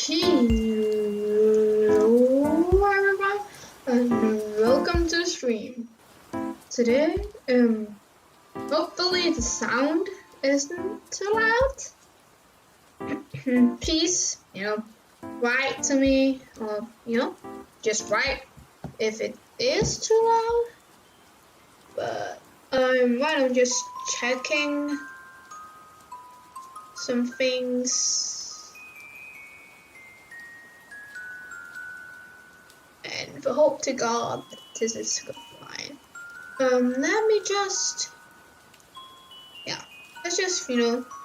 Hello everyone and welcome to the stream. Today, hopefully the sound isn't too loud. Please, write to me or, just write if it is too loud. But right, I'm just checking some things. And for hope to God that this is fine. Let me just, let's just,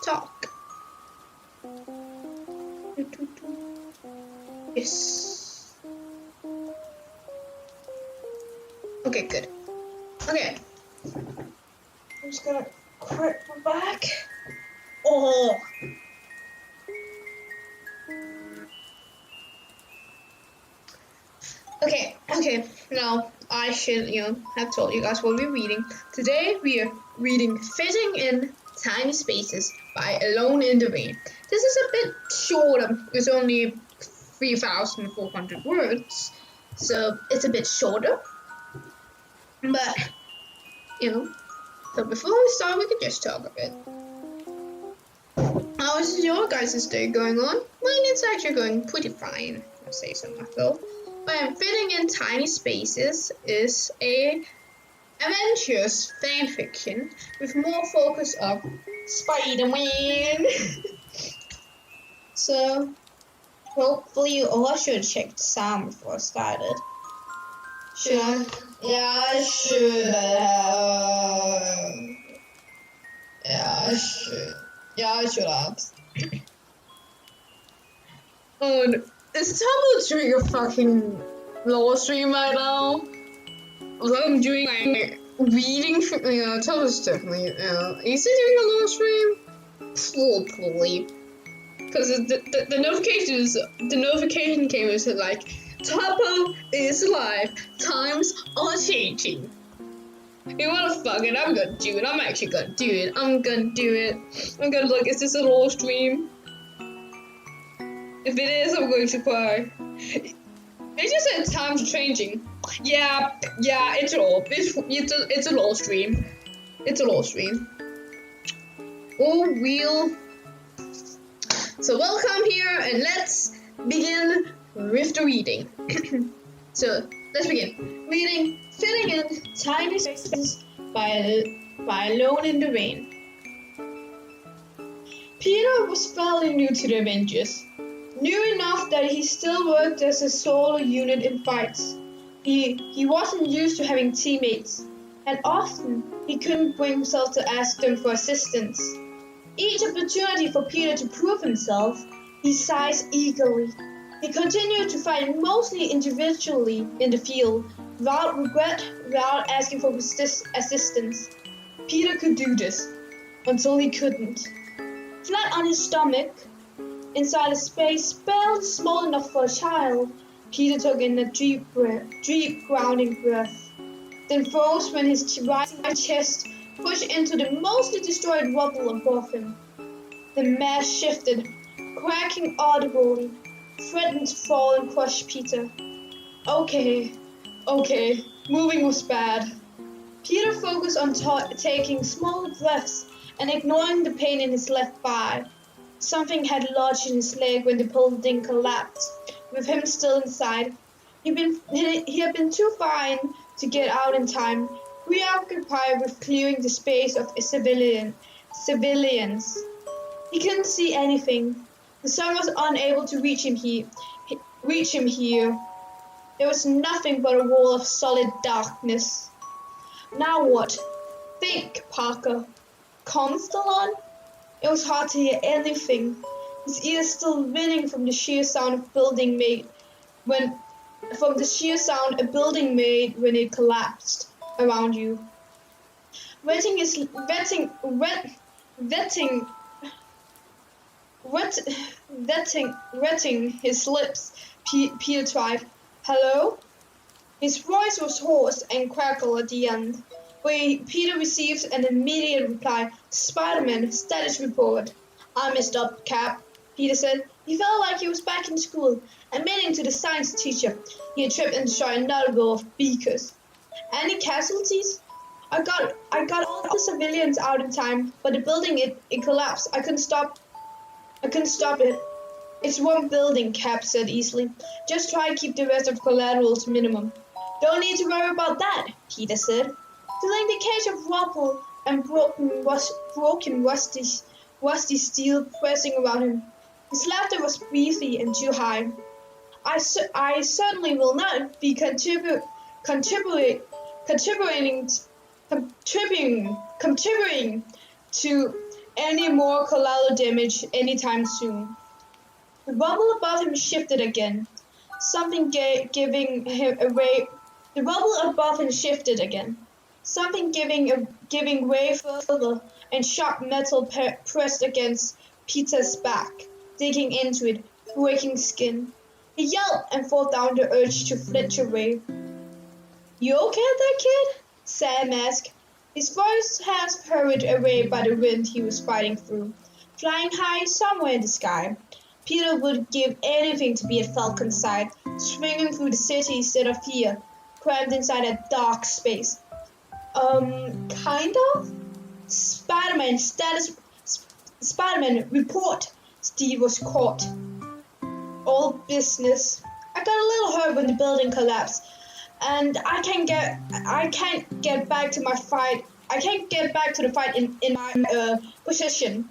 talk. Yes. Okay, good. Okay. I'm just gonna crack my back. Oh. Okay. Now, I should, have told you guys what we're reading. Today, we are reading Fitting in Tiny Spaces by aloneintherain. This is a bit shorter. It's only 3,400 words. So, it's a bit shorter. But, so before we start, we could just talk a bit. How is your guys' day going on? Mine is actually going pretty fine, I'll say so myself. Fitting in Tiny Spaces is a adventurous fanfiction with more focus on Spider-Man. So, hopefully, I should check the sound before I started. Should I? Yeah, I should have. Yeah, I should have. Is Tumblr doing a fucking law stream right now? Although I'm doing my reading for, Tumblr's definitely, is he doing a law stream? Probably. Because the notification came and said like, Tumblr is live, times are changing. You wanna fuck it, I'm gonna do it, I'm actually gonna do it, I'm gonna do it. I'm gonna look, is this a law stream? If it is, I'm going to cry. They just said times are changing. Yeah, it's a law stream. It's a law stream. Oh, real. So welcome here, and let's begin with the reading. So let's begin. Reading Fitting in Tiny Spaces by aloneintherain. Peter was fairly new to the Avengers. New enough that he still worked as a solo unit in fights. He wasn't used to having teammates, and often he couldn't bring himself to ask them for assistance. Each opportunity for Peter to prove himself, he seized eagerly. He continued to fight mostly individually in the field, without regret, without asking for assistance. Peter could do this, until he couldn't. Flat on his stomach, inside a space barely small enough for a child, Peter took in a deep, grounding breath, then froze when his rising chest pushed into the mostly destroyed rubble above him. The mass shifted, cracking audibly, threatened to fall and crush Peter. Okay, moving was bad. Peter focused on taking small breaths and ignoring the pain in his left thigh. Something had lodged in his leg when the building collapsed, with him still inside. He had been too fine to get out in time, preoccupied with clearing the space of civilians. He couldn't see anything. The sun was unable to reach him here. There was nothing but a wall of solid darkness. Now what? Think, Parker. Constellon? It was hard to hear anything, his ears still ringing from the sheer sound a building made when it collapsed around you. Wetting his lips, Peter tried. Hello? His voice was hoarse and crackled at the end. Peter receives an immediate reply. Spider-Man, status report. I messed up, Cap, Peter said. He felt like he was back in school, admitting to the science teacher he had tripped and destroyed another row of beakers. Any casualties? I got all the civilians out in time, but the building it collapsed. I couldn't stop it. It's one building, Cap said easily. Just try and keep the rest of collateral to minimum. Don't need to worry about that, Peter said, feeling the cage of rubble and broken rusty steel pressing around him. His laughter was breathy and too high. I certainly will not be contributing contributing contributing to any more collateral damage anytime soon. The rubble above him shifted again, something giving him away. The rubble above him shifted again, something giving way further, and sharp metal pressed against Peter's back, digging into it, breaking skin. He yelped and fought down the urge to flinch away. You okay there, kid? Sam asked. His voice half hurried away by the wind he was fighting through, flying high somewhere in the sky. Peter would give anything to be at Falcon's side, swinging through the city instead of here, crammed inside a dark space. Kind of? Spider-Man status. Spider-Man report. Steve was caught. All business. I got a little hurt when the building collapsed, and I can't get back to my fight. I can't get back to the fight in my position.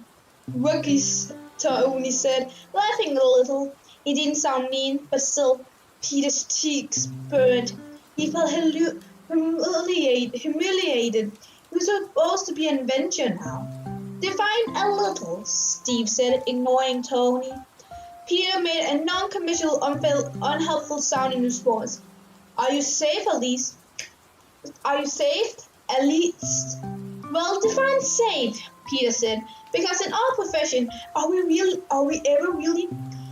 Rookies, Tony said, laughing a little. He didn't sound mean, but still, Peter's cheeks burned. He felt humiliated. He was supposed to be an Avenger now. Define a little, Steve said, ignoring Tony. Peter made a non-committal, unhelpful sound in response. Are you safe, at least? Are you safe? At least? Well, define safe, Peter said, because in our profession, are we ever really?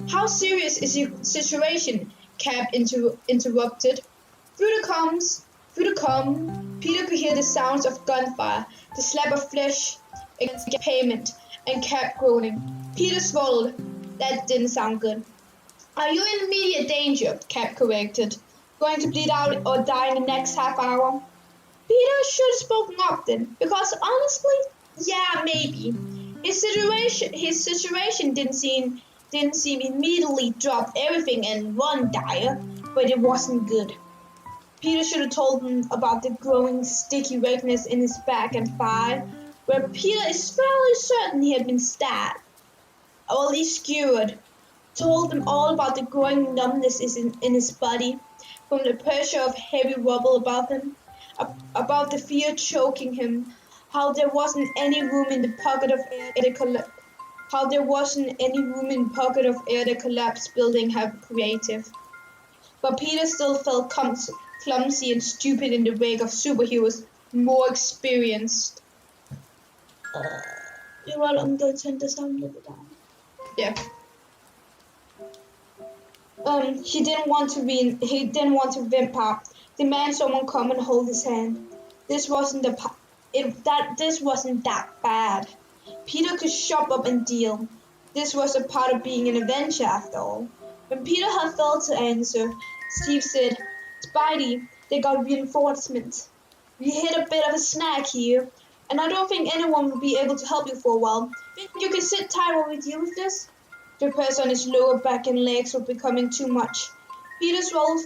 How serious is your situation? Cap interrupted. Through the com, Peter could hear the sounds of gunfire, the slap of flesh against the pavement, and Cap groaning. Peter swallowed. That didn't sound good. Are you in immediate danger? Cap corrected. Going to bleed out or die in the next half hour? Peter should have spoken up then, because honestly, yeah, maybe. His situation didn't seem immediately drop everything and run dire, but it wasn't good. Peter should have told him about the growing sticky redness in his back and thigh, where Peter is fairly certain he had been stabbed, or at least skewered. Told him all about the growing numbness in his body from the pressure of heavy rubble above him, about the fear choking him, how there wasn't any room in the pocket of air the collapsed building had creative. But Peter still felt clumsy and stupid in the wake of superheroes more experienced. You're right, I'm going to turn the sound a little bit down. Yeah. He didn't want to vamp out. Demand someone come and hold his hand. This wasn't that bad. Peter could shop up and deal. This was a part of being an Avenger after all. When Peter had failed to answer, Steve said, Spidey, they got reinforcements. We hit a bit of a snag here, and I don't think anyone will be able to help you for a while. Think you can sit tight while we deal with this? The pressure on his lower back and legs were becoming too much. Peter swallowed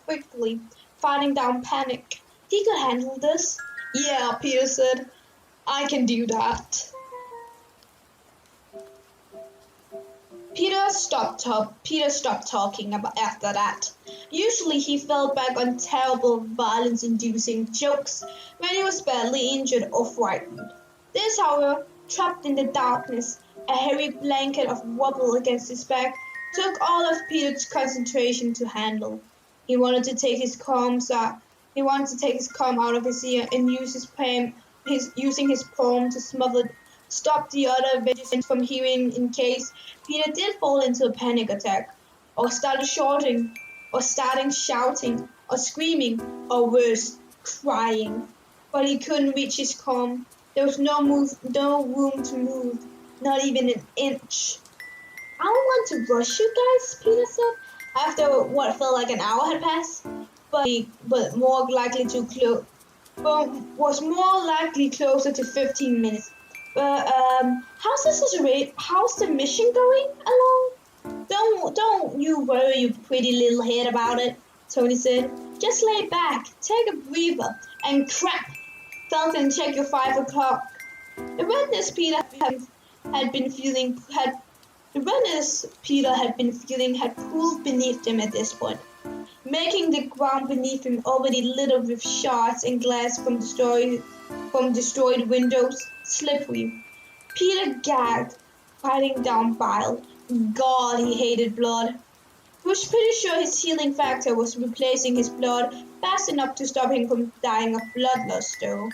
quickly, fighting down panic. He could handle this. Yeah, Peter said. I can do that. Peter stopped talking after that. Usually he fell back on terrible violence-inducing jokes when he was badly injured or frightened. This, however, trapped in the darkness, a heavy blanket of rubble against his back, took all of Peter's concentration to handle. He wanted to take his comb out of his ear and using his palm to stop the other Avengers from hearing in case Peter did fall into a panic attack, or started shouting, or screaming, or worse, crying. But he couldn't reach his comb. There was no room to move, not even an inch. I don't want to rush you guys, Peter said, after what felt like an hour had passed, but more likely to was more likely closer to 15 minutes. But how's the mission going along? Don't you worry your pretty little head about it, Tony said. Just lay back, take a breather, and crap, Falcon, check your 5 o'clock. The redness Peter had been feeling had the redness Peter had been feeling had cooled beneath him at this point, making the ground beneath him already littered with shards and glass from destroyed windows slippery. Peter gagged, fighting down bile. God, he hated blood. He was pretty sure his healing factor was replacing his blood fast enough to stop him from dying of bloodlust, though.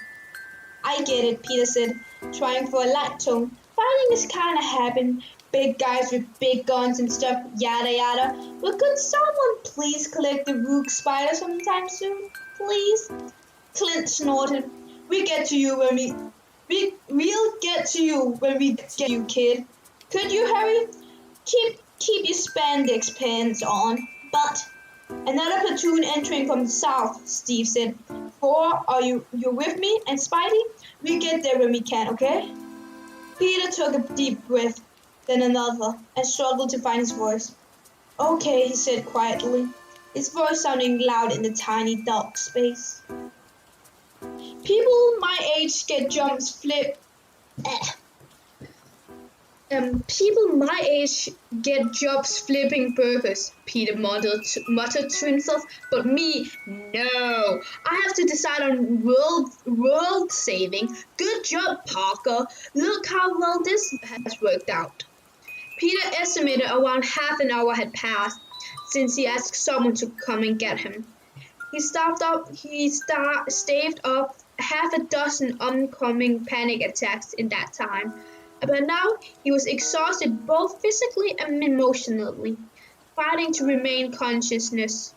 I get it, Peter said, trying for a light tone. Fighting is kinda happening. Big guys with big guns and stuff, yada yada. But could someone please collect the rook spider sometime soon? Please? Clint snorted. We'll get to you when we'll get to you when we get to you, kid. Could you hurry? Keep your spandex pants on. But another platoon entering from the south, Steve said. Four, are you with me? And Spidey? We get there when we can, okay? Peter took a deep breath, then another, and struggled to find his voice. Okay, he said quietly, his voice sounding loud in the tiny dark space. People my age get jumps flip. People my age get jobs flipping burgers, Peter muttered to himself, but me, no. I have to decide on world saving. Good job, Parker. Look how well this has worked out. Peter estimated around half an hour had passed since he asked someone to come and get him. He staved off half a dozen oncoming panic attacks in that time. But now he was exhausted both physically and emotionally, fighting to remain consciousness.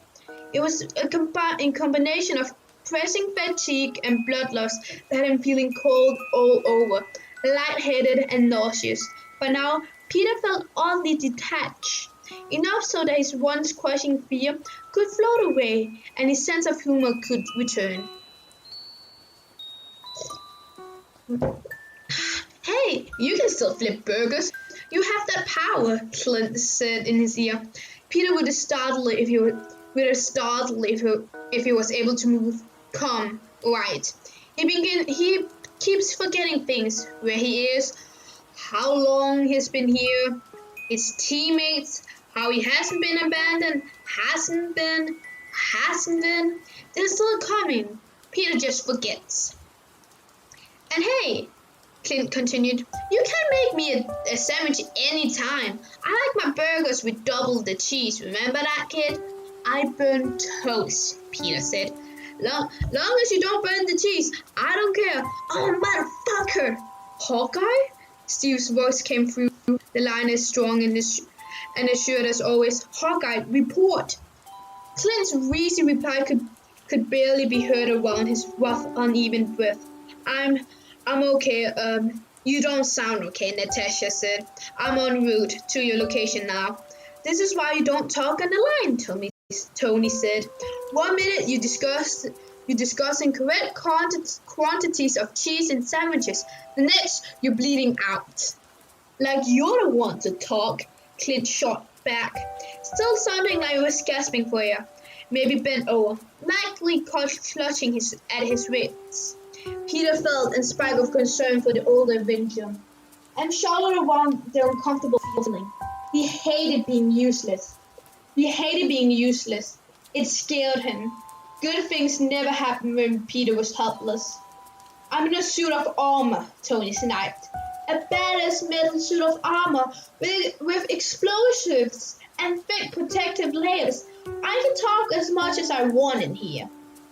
It was a combination of pressing fatigue and bloodlust that had him feeling cold all over, lightheaded and nauseous. But now Peter felt oddly detached, enough so that his once crushing fear could float away and his sense of humor could return. Hey, you can still flip burgers. You have that power, Clint said in his ear. Peter would have startled if he was able to move. Come, right. He keeps forgetting things. Where he is, how long he's been here, his teammates, how he hasn't been abandoned, hasn't been. They're still coming. Peter just forgets. And hey, Clint continued, you can make me a sandwich any time. I like my burgers with double the cheese. Remember that, kid? I burn toast, Peter said. Long as you don't burn the cheese, I don't care. Oh, motherfucker. Hawkeye? Steve's voice came through the line as strong and assured as always. Hawkeye, report. Clint's wheezy reply could barely be heard around his rough, uneven breath. I'm okay. You don't sound okay, Natasha said. I'm en route to your location now. This is why you don't talk on the line, Tony said. 1 minute you're discussing correct quantities of cheese and sandwiches. The next, you're bleeding out. Like you're the one to talk, Clint shot back, still sounding like he was gasping for air. Maybe bent over, lightly clutching at his wrists. Peter felt a spike of concern for the old Avenger, and shuddered around the uncomfortable feeling. He hated being useless. It scared him. Good things never happened when Peter was helpless. I'm in a suit of armor, Tony sniped. A badass metal suit of armor with explosives and thick protective layers. I can talk as much as I want in here.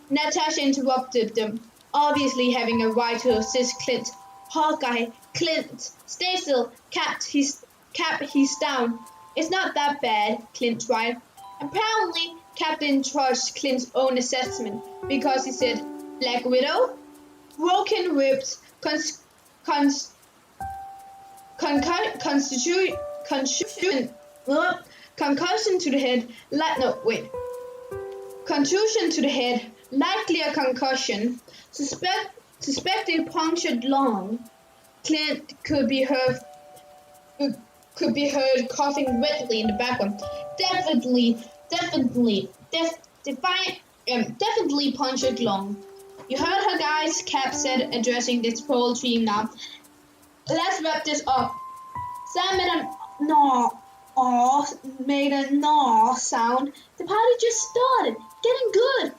Natasha interrupted them, obviously having a right to assist Clint. Hawkeye, Clint, stay still. Cap, he's down. It's not that bad, Clint tried. Apparently, Cap didn't trust Clint's own assessment because he said, Black Widow? Broken ribs, Concussion, concussion to the head. Contusion to the head, likely a concussion. Suspected punctured lung. Clint could be heard coughing wetly in the background. Definitely punctured lung. You heard her, guys, Cap said, addressing this whole team now. Let's wrap this up. Sam made a gnaw sound. The party just started. Getting good.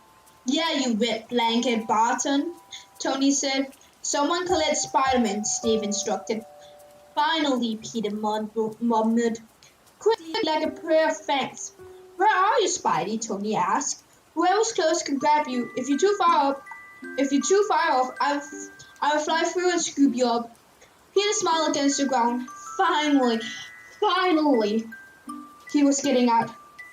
Yeah, you wet blanket, Barton, Tony said. Someone collect Spider-Man, Steve instructed. Finally, Peter murmured. Quick, like a prayer of thanks. Where are you, Spidey? Tony asked. Whoever's close can grab you. If you're too far off, I will fly through and scoop you up. Peter smiled against the ground. Finally, he was getting out.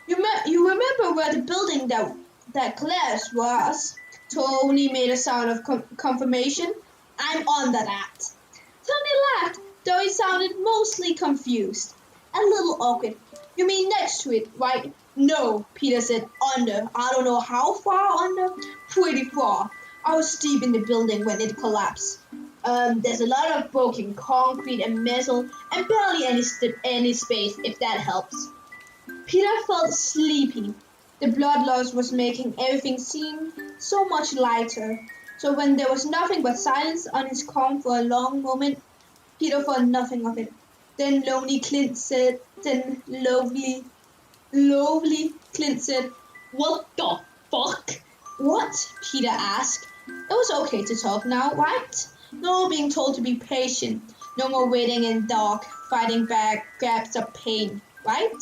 You remember where the building that collapsed was? Tony made a sound of confirmation. I'm under that. Tony laughed, though he sounded mostly confused. A little awkward. You mean next to it, right? No, Peter said. Under. I don't know how far under. Pretty far. I was deep in the building when it collapsed. There's a lot of broken concrete and metal and barely any space, if that helps. Peter felt sleepy. The blood loss was making everything seem so much lighter. So when there was nothing but silence on his comm for a long moment, Peter thought nothing of it. Then lovely Clint said, What the fuck? What? Peter asked. It was okay to talk now, right? No more being told to be patient. No more waiting in dark, fighting back grabs of pain, right?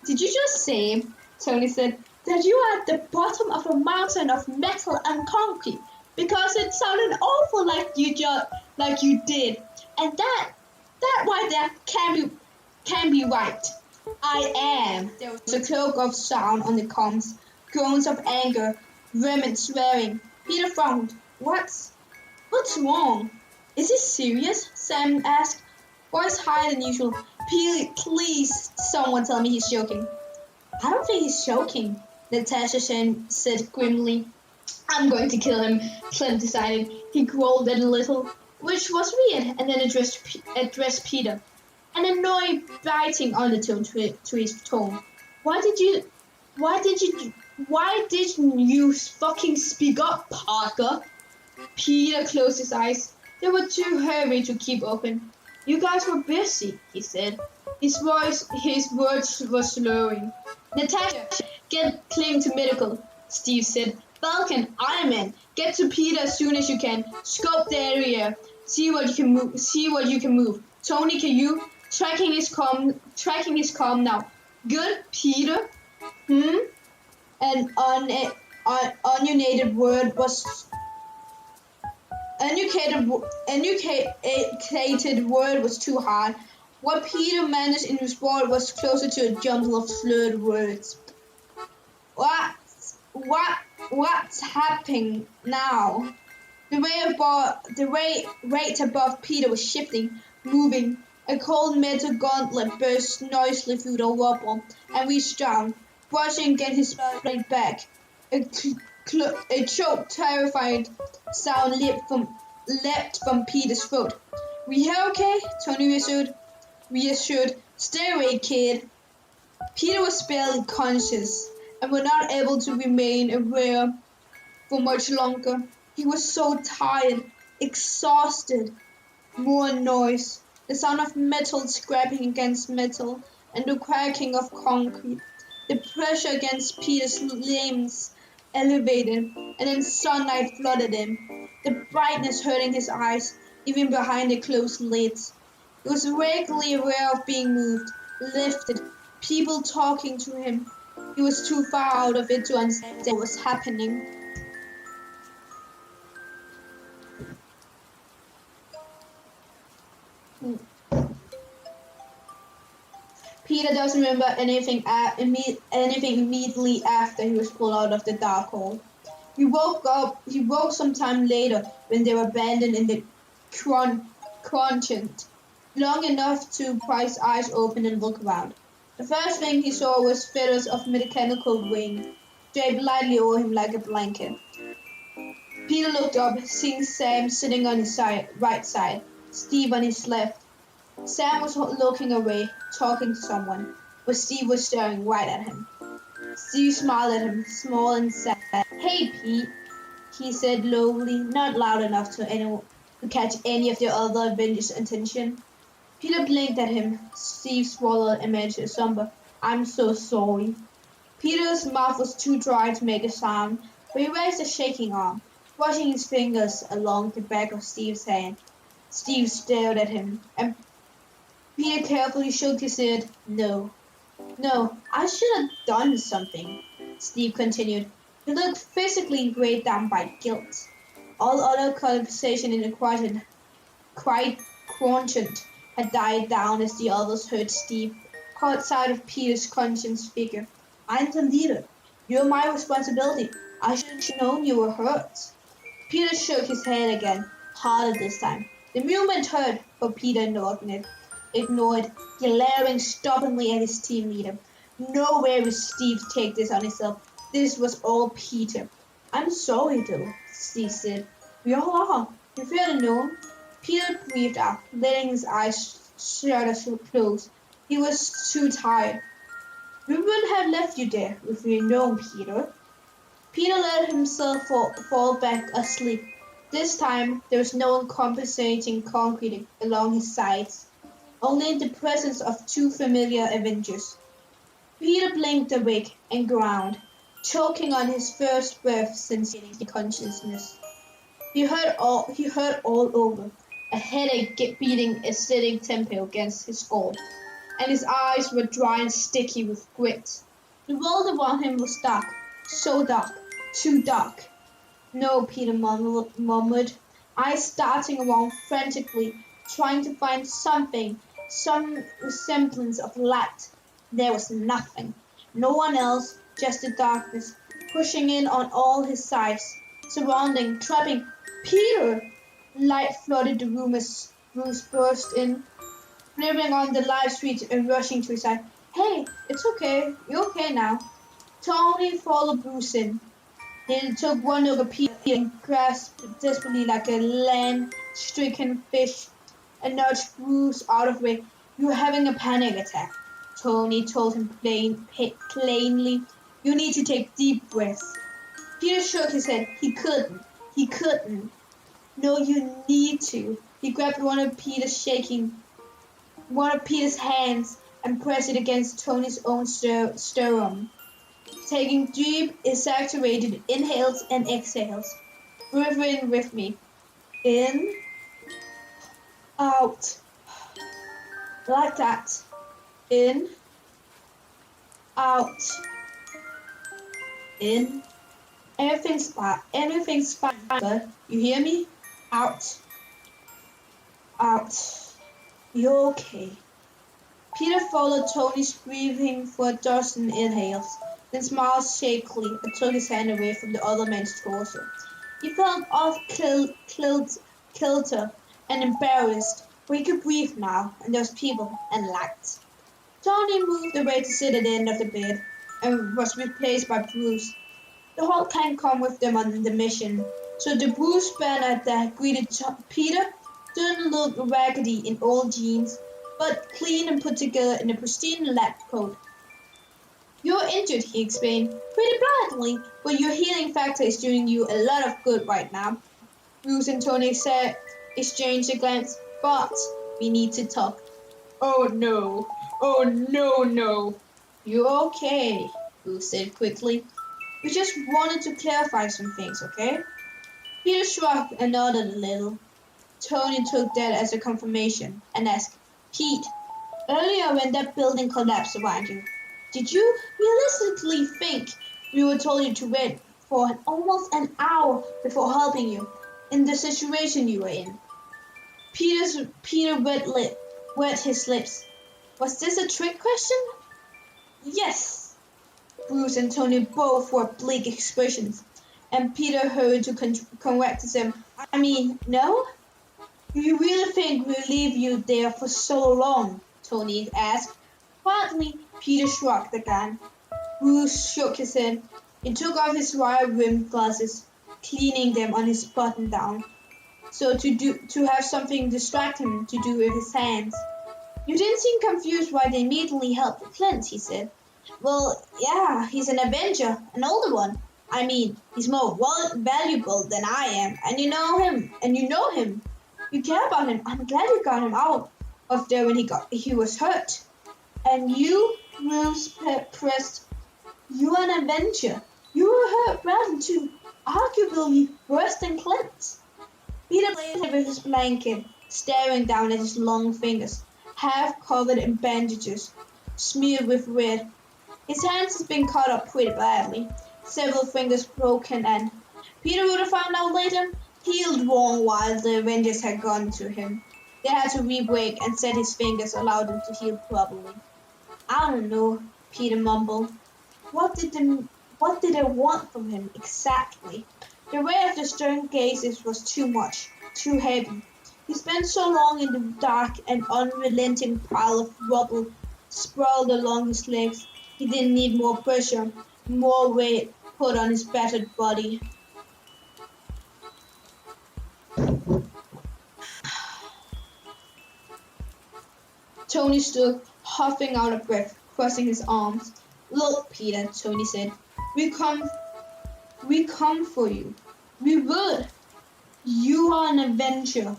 Did you just say, Tony said, that you are at the bottom of a mountain of metal and concrete? Because it sounded awful like you did. And that right there can be right. I am. There was a cloak of sound on the comms, groans of anger, vehement swearing. Peter frowned. What's wrong? Is he serious? Sam asked, voice higher than usual. Please, someone tell me he's joking. I don't think he's joking, Natasha said grimly. I'm going to kill him, Clint decided. He growled a little, which was weird, and then addressed Peter. An annoyed, biting undertone to his tone. Why didn't you fucking speak up, Parker? Peter closed his eyes. They were too heavy to keep open. You guys were busy, he said. His words were slurring. Natasha, cling to medical, Steve said. Falcon, Iron Man, get to Peter as soon as you can. Scope the area. See what you can move. Tony, can you? Tracking his comm now. Good, Peter? An uneducated word was too hard. What Peter managed in his word was closer to a jumble of slurred words. What's happening now? The rate above Peter was shifting, moving. A cold metal gauntlet burst noisily through the rubble and reached down, brushing against his blade back. A choked, terrified sound leapt from Peter's throat. We here okay? Tony reassured. Stay away, kid. Peter was barely conscious and was not able to remain aware for much longer. He was so tired, exhausted. More noise, the sound of metal scraping against metal, and the cracking of concrete. The pressure against Peter's limbs elevated, and then sunlight flooded him, the brightness hurting his eyes, even behind the closed lids. He was vaguely aware of being moved, lifted, people talking to him. He was too far out of it to understand what was happening. Peter doesn't remember anything immediately after he was pulled out of the dark hole. He woke sometime later when they were abandoned in the Quadrant. long enough to pry his eyes open and look around. The first thing he saw was feathers of mechanical wing, draped lightly over him like a blanket. Peter looked up, seeing Sam sitting on his right side, Steve on his left. Sam was looking away, talking to someone, but Steve was staring right at him. Steve smiled at him, small and sad. "Hey, Pete," he said lowly, not loud enough to catch any of the other Avengers' attention. Peter blinked at him. Steve swallowed and managed to somber, "I'm so sorry." Peter's mouth was too dry to make a sound, but he raised a shaking arm, brushing his fingers along the back of Steve's hand. Steve stared at him, and Peter carefully shook his head. "No, no, I should have done something," Steve continued. He looked physically weighed down by guilt. All other conversation in the quiet quotient had died down as the others heard Steve caught sight of Peter's conscious figure. "I'm the leader. You're my responsibility. I should have known you were hurt." Peter shook his head again, harder this time. The movement hurt, but Peter ignored, glaring stubbornly at his team leader. Nowhere would Steve take this on himself. This was all Peter. "I'm sorry, though," Steve said. "We all are. If we had known." Peter breathed out, letting his eyes shutter close. He was too tired. "We wouldn't have left you there if we'd known, Peter." Peter let himself fall back asleep. This time there was no compensating concrete along his sides, only the presence of two familiar Avengers. Peter blinked awake and ground, choking on his first breath since gaining consciousness. He heard all over, a headache beating a steady tempo against his skull, and his eyes were dry and sticky with grit. The world around him was dark, so dark, too dark. "No," Peter murmured, eyes darting around frantically, trying to find something, some semblance of light. There was nothing. No one else, just the darkness, pushing in on all his sides, surrounding, trapping. "Peter!" Light flooded the room as Bruce burst in, flipping on the live switch and rushing to his side. "Hey, it's okay. You're okay now." Tony followed Bruce in. He took one look at Peter and grasped desperately like a land-stricken fish and nudged Bruce out of the way. "You're having a panic attack," Tony told him plainly. "You need to take deep breaths." Peter shook his head. He couldn't. He couldn't. "No, you need to." He grabbed one of Peter's hands and pressed it against Tony's own sternum. Taking deep, exaggerated inhales and exhales. "Breathe in with me. In, out. Like that. In, out. In. Everything's fine. Everything's fine, bud. You hear me? Out. Out. You're okay." Peter followed Tony's breathing for a dozen inhales, then smiled shakily and took his hand away from the other man's torso. He felt off kilter and embarrassed, but he could breathe now, and there was people and light. Tony moved away to sit at the end of the bed and was replaced by Bruce. The Hulk can't come with them on the mission, so the Bruce banner that greeted Peter didn't look raggedy in old jeans, but clean and put together in a pristine lab coat. "You're injured," he explained, "pretty badly, but your healing factor is doing you a lot of good right now." Bruce and Tony exchanged a glance, "But we need to talk." "Oh no, oh no, no." "You're okay," Bruce said quickly. "We just wanted to clarify some things, okay?" Peter shrugged and nodded a little. Tony took that as a confirmation and asked, "Pete, earlier when that building collapsed around you, did you realistically think we were told you to wait for almost an hour before helping you in the situation you were in?" Peter wet his lips. Was this a trick question? "Yes." Bruce and Tony both wore bleak expressions, and Peter hurried to correct them. "I mean, no? Do you really think we'll leave you there for so long? Tony asked. Quietly, Peter shrugged again. Bruce shook his head. He took off his wire-rimmed glasses, cleaning them on his button-down, so to have something distract him to do with his hands. You didn't seem confused why they immediately helped Clint, he said. Well, yeah, he's an Avenger, an older one. I mean, he's more valuable than I am, and you know him. You care about him. I'm glad you got him out of there when he was hurt. And you, Bruce pressed, you're an Avenger. You were hurt badly too, arguably worse than Clint. Peter lay with his blanket, staring down at his long fingers, half covered in bandages, smeared with red. His hands had been cut up pretty badly, several fingers broken, and Peter would have found out later, healed wrong while the Avengers had gone to him. They had to re-break and set his fingers allowed them to heal properly. I don't know, Peter mumbled. What did they want from him exactly? The weight of the stern gazes was too much, too heavy. He spent so long in the dark and unrelenting pile of rubble sprawled along his legs. He didn't need more pressure, more weight put on his battered body. Tony stood, huffing out of breath, crossing his arms. Look, Peter, Tony said, we come for you. We would. You are an Avenger.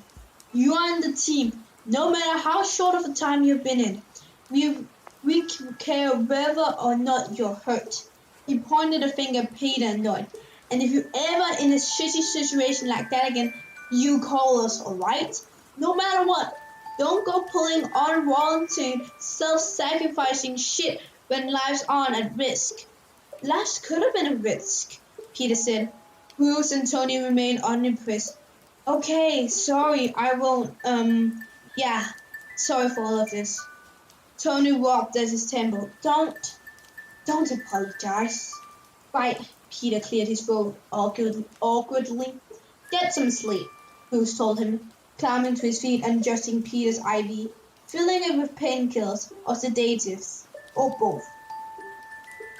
You are in the team, no matter how short of a time you've been in. We care whether or not you're hurt. He pointed a finger at Peter and Lloyd. And if you're ever in a shitty situation like that again, you call us, alright? No matter what. Don't go pulling unwarranted, self-sacrificing shit when lives aren't at risk. Lives could have been at risk, Peter said. Bruce and Tony remained unimpressed. Okay, sorry, I won't, yeah, sorry for all of this. Tony rubbed at his temple. Don't apologize. Right, Peter cleared his throat awkwardly. Get some sleep, Bruce told him, climbing to his feet and adjusting Peter's IV, filling it with painkillers or sedatives, or both.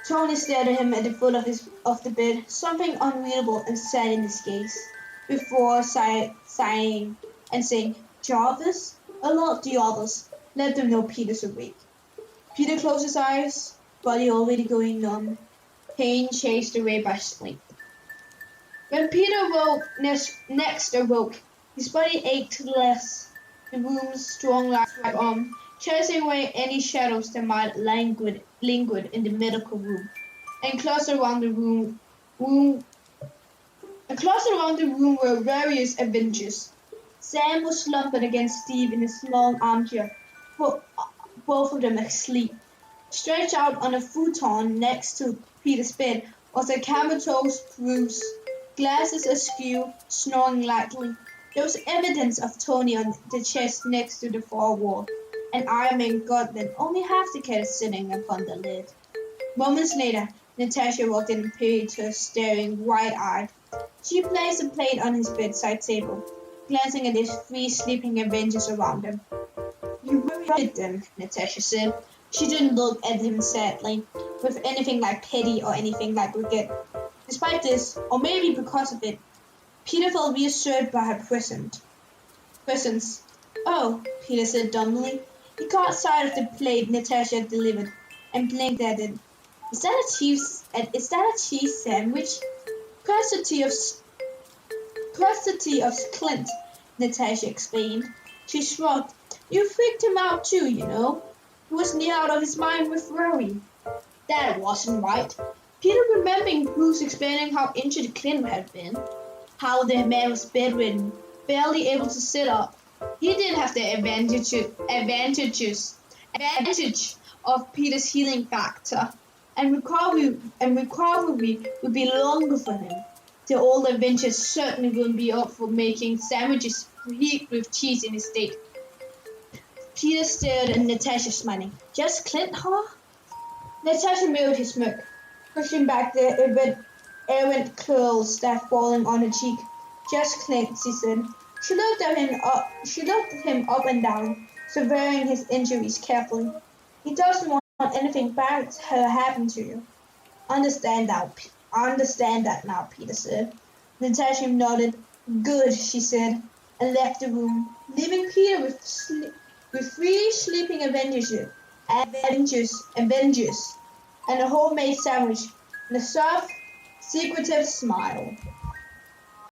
Tony stared at him at the foot of the bed, something unreadable and sad in his gaze, before sighing and saying, Jarvis, alert the others. Let them know Peter's awake. Peter closed his eyes, body already going numb, pain chased away by sleep. When Peter next awoke, his body ached less. The room's strong light on, chasing away any shadows that might lingered in the medical room. And close around the room were various Avengers. Sam was slumped against Steve in his long armchair, both of them asleep. Stretched out on a futon next to Peter's bed was a comatose Bruce, glasses askew, snoring lightly. There was evidence of Tony on the chest next to the far wall, an Iron Man gauntlet only half the cat sitting upon the lid. Moments later, Natasha walked in and Peter staring wide-eyed. She placed a plate on his bedside table, glancing at his 3 sleeping Avengers around him. You worried them, Natasha said. She didn't look at him sadly, with anything like pity or anything like regret. Despite this, or maybe because of it, Peter felt reassured by her presence. Oh, Peter said dumbly. He caught sight of the plate Natasha had delivered and blinked at it. Is that a cheese sandwich? Courtesy of Clint, Natasha explained. She shrugged. You freaked him out too, you know. He was near out of his mind with worry. That wasn't right. Peter remembering Bruce explaining how injured Clint had been, how the man was bedridden, barely able to sit up. He didn't have the advantage of Peter's healing factor, and recovery would be longer for him. The old Avenger certainly wouldn't be up for making sandwiches heaped with cheese in his state. Peter stared at Natasha, smiling. Just Clint, huh? Natasha mirrored his smirk, pushing back the errant curls that falling on her cheek. Just Clint, she said. She looked at him up and down, surveying his injuries carefully. He doesn't want anything bad to happen to you. Understand that now, Peter said. The detective nodded. Good, she said, and left the room, leaving Peter with three sleeping Avengers, and a homemade sandwich, and a soft, secretive smile.